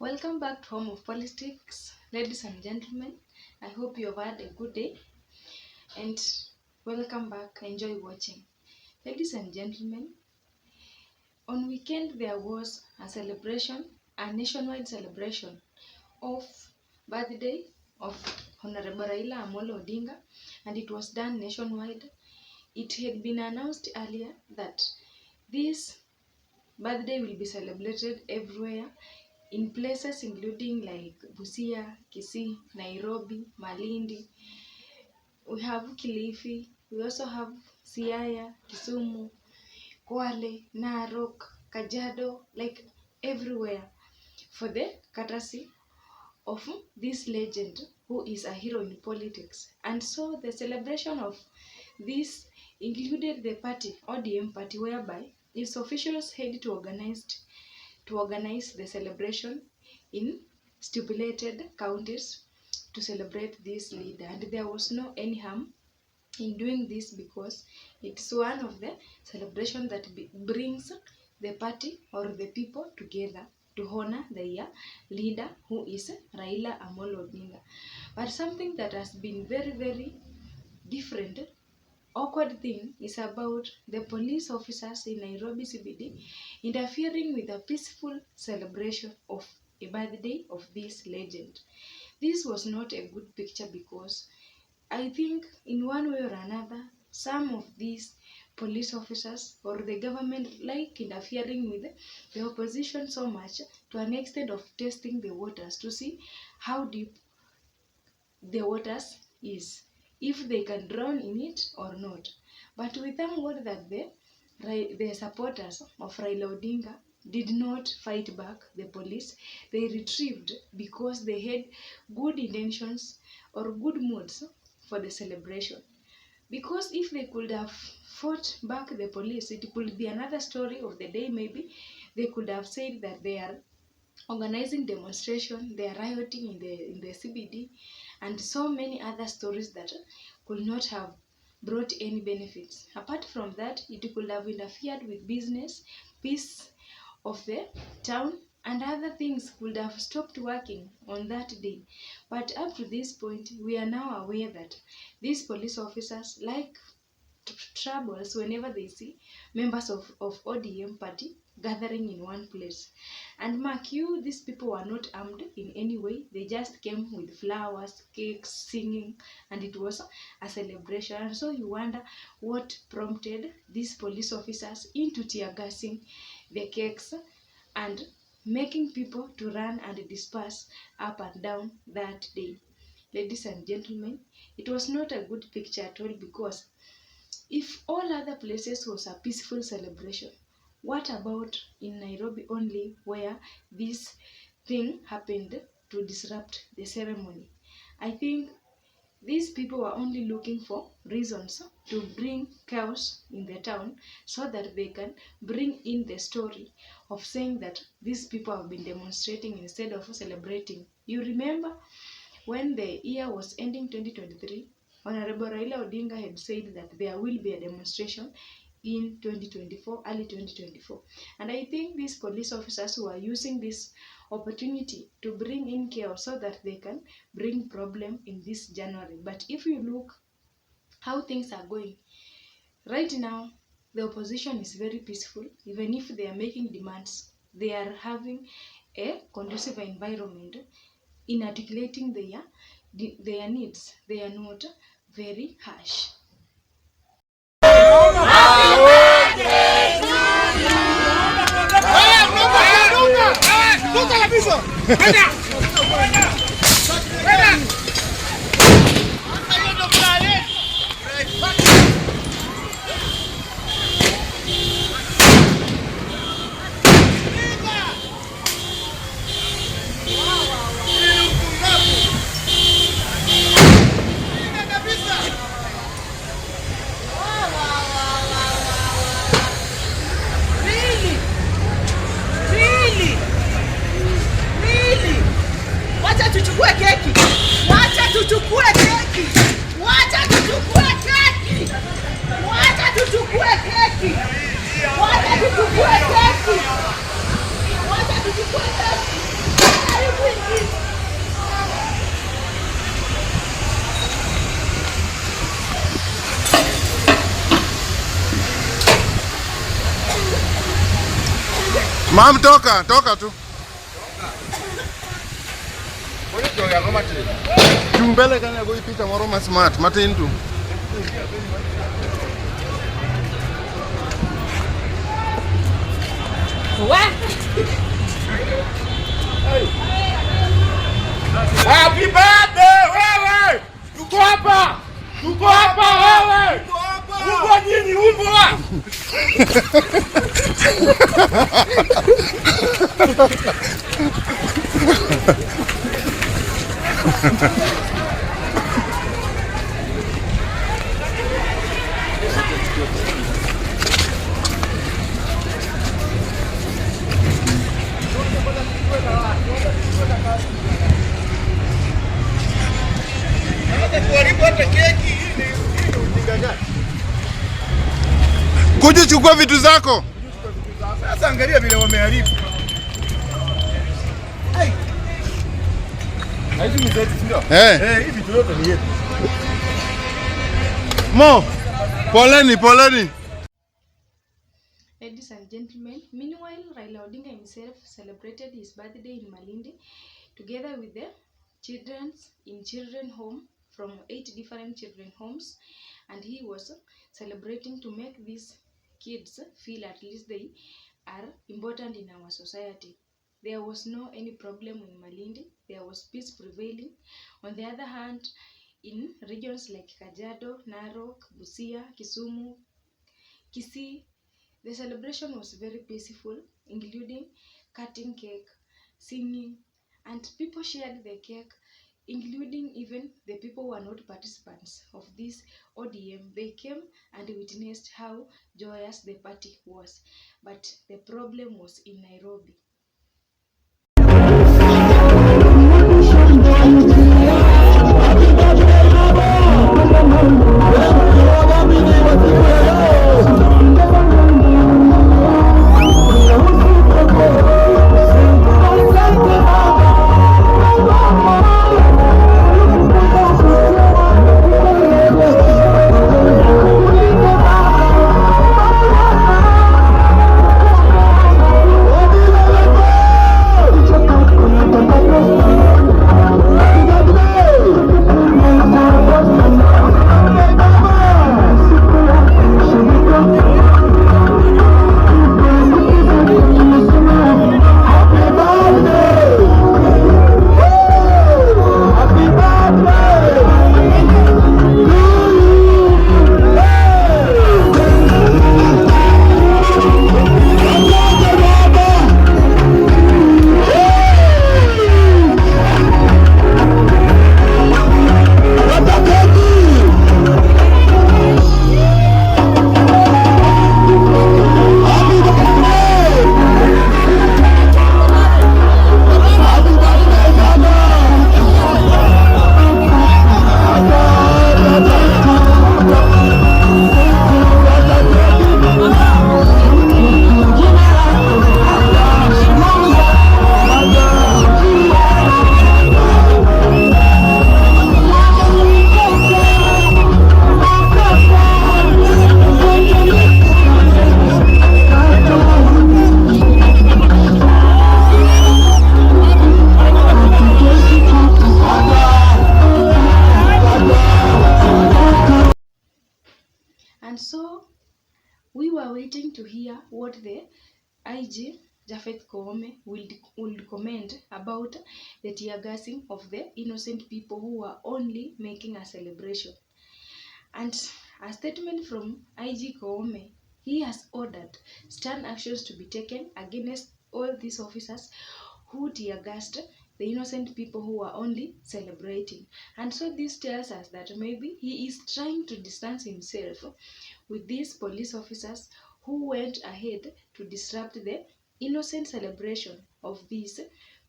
Welcome back to Home of Politics, ladies and gentlemen. I hope you have had a good day and welcome back. Enjoy watching. Ladies and gentlemen, on weekend there was a celebration, a nationwide celebration of birthday of Honorable Raila Amolo Odinga, and it was done nationwide. It had been announced earlier that this birthday will be celebrated everywhere in places including like Busia, Kisii, Nairobi, Malindi. We have Kilifi. We also have Siaya, Kisumu, Kwale, Narok, Kajiado, like everywhere, for the courtesy of this legend who is a hero in politics. And so the celebration of this included the party, ODM party, whereby its officials had to organize the celebration in stipulated counties to celebrate this leader, and there was no any harm in doing this because it's one of the celebration that brings the party or the people together to honor their leader who is Raila Amolo Odinga. But something that has been very different, awkward thing is about the police officers in Nairobi CBD interfering with a peaceful celebration of a birthday of this legend. This was not a good picture because I think in one way or another, some of these police officers or the government like interfering with the opposition so much to an extent of testing the waters to see how deep the waters is, if they can drown in it or not. But we thank God that the supporters of Raila Odinga did not fight back the police. They retrieved because they had good intentions or good moods for the celebration. Because if they could have fought back the police, it could be another story of the day. Maybe they could have said that they are organizing demonstration, they are rioting in the CBD, and so many other stories that could not have brought any benefits. Apart from that, it could have interfered with business, peace of the town, and other things would have stopped working on that day. But up to this point, we are now aware that these police officers like troubles whenever they see members of ODM party gathering in one place. And mark you, these people were not armed in any way. They just came with flowers, cakes, singing, and it was a celebration. And so you wonder what prompted these police officers into tear gassing the cakes and making people to run and disperse up and down that day. Ladies and gentlemen, it was not a good picture at all because if all other places was a peaceful celebration, what about in Nairobi only where this thing happened to disrupt the ceremony? I think these people were only looking for reasons to bring chaos in the town so that they can bring in the story of saying that these people have been demonstrating instead of celebrating. You remember when the year was ending 2023, Honorable Raila Odinga had said that there will be a demonstration in 2024, early 2024. And I think these police officers who are using this opportunity to bring in chaos so that they can bring problem in this January. But if you look how things are going, right now, the opposition is very peaceful. Even if they are making demands, they are having a conducive environment in articulating their needs. They are not very harsh. Mam, toka tu. Chumbele kanya go ipita moro ma smart matin tu. What? Happy birthday wewe! Tuko hapa! Tuko hapa wewe! Uko nini upo? Kuja chukua vitu zako. Sasa angalia vile wameharibu. Hizi ni zetu ndio? Hivi vitu yote ni yetu. Mo, poleni. Ladies and gentlemen, meanwhile, Raila Odinga himself celebrated his birthday in Malindi together with the children in children home from 8 different children homes, and he was celebrating to make these kids feel at least they are important in our society. There was no any problem in Malindi. There was peace prevailing. On the other hand, in regions like Kajiado, Narok, Busia, Kisumu, Kisii, the celebration was very peaceful, including cutting cake, singing, and people shared the cake, including even the people who were not participants of this ODM. They came and witnessed how joyous the party was. But the problem was in Nairobi. And so we were waiting to hear what the IG Japhet Koome will comment about the tear gassing of the innocent people who were only making a celebration. And a statement from IG Koome, he has ordered stern actions to be taken against all these officers who tear gassed the innocent people who were only celebrating. And so this tells us that maybe he is trying to distance himself with these police officers who went ahead to disrupt the innocent celebration of these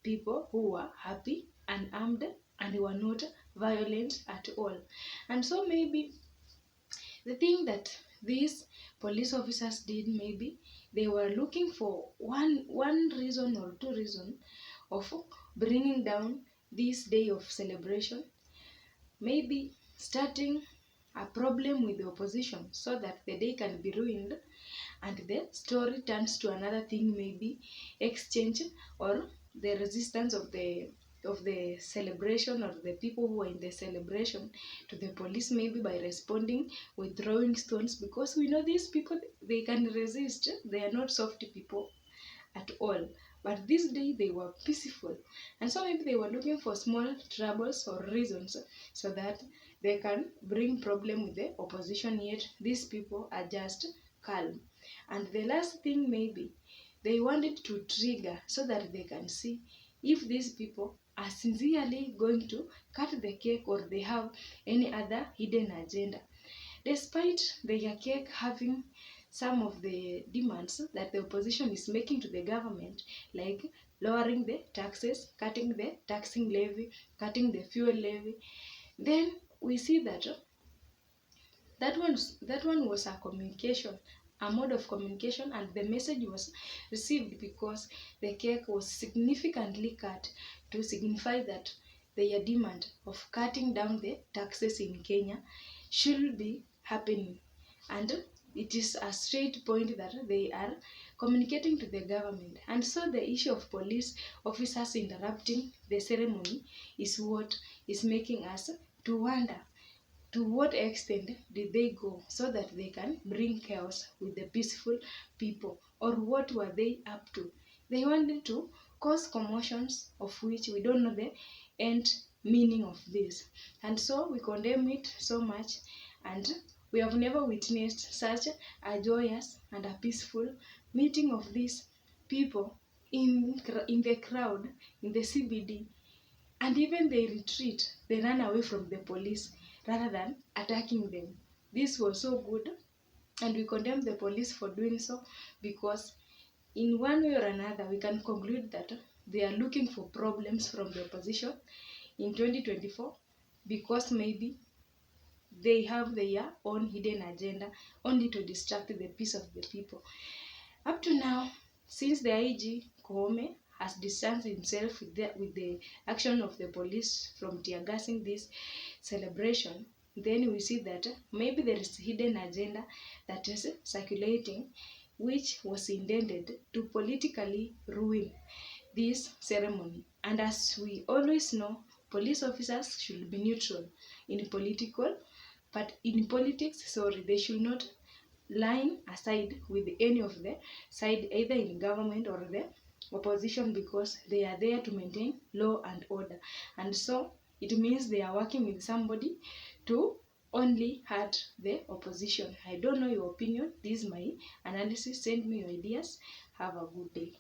people who were happy, unarmed, and were not violent at all. And so maybe the thing that these police officers did, maybe they were looking for one reason or two reasons of bringing down this day of celebration, maybe starting a problem with the opposition so that the day can be ruined, and the story turns to another thing, maybe exchange or the resistance of the celebration, or the people who are in the celebration, to the police, maybe by responding with throwing stones, because we know these people, they can resist. They are not soft people at all. But this day they were peaceful. And so maybe they were looking for small troubles or reasons so that they can bring problem with the opposition, yet these people are just calm. And the last thing, maybe they wanted to trigger so that they can see if these people are sincerely going to cut the cake, or they have any other hidden agenda. Despite the cake having some of the demands that the opposition is making to the government, like lowering the taxes, cutting the taxing levy, cutting the fuel levy, then we see that that one was a communication, a mode of communication, and the message was received because the cake was significantly cut to signify that their demand of cutting down the taxes in Kenya should be happening. And it is a straight point that they are communicating to the government. And so the issue of police officers interrupting the ceremony is what is making us to wonder to what extent did they go so that they can bring chaos with the peaceful people, or what were they up to? They wanted to cause commotions of which we don't know the end meaning of this. And so we condemn it so much, and we have never witnessed such a joyous and a peaceful meeting of these people in the crowd in the CBD. And even they retreat, they run away from the police rather than attacking them. This was so good, and we condemn the police for doing so, because in one way or another we can conclude that they are looking for problems from the opposition in 2024, because maybe they have their own hidden agenda only to distract the peace of the people. Up to now, since the IG Koome has distanced himself with the action of the police from tear gassing this celebration, then we see that maybe there is hidden agenda that is circulating, which was intended to politically ruin this ceremony. And as we always know, police officers should be neutral in political, but in politics, sorry, they should not line aside with any of the side, either in government or the opposition, because they are there to maintain law and order. And so it means they are working with somebody to only hurt the opposition. I don't know your opinion. This is my analysis. Send me your ideas. Have a good day.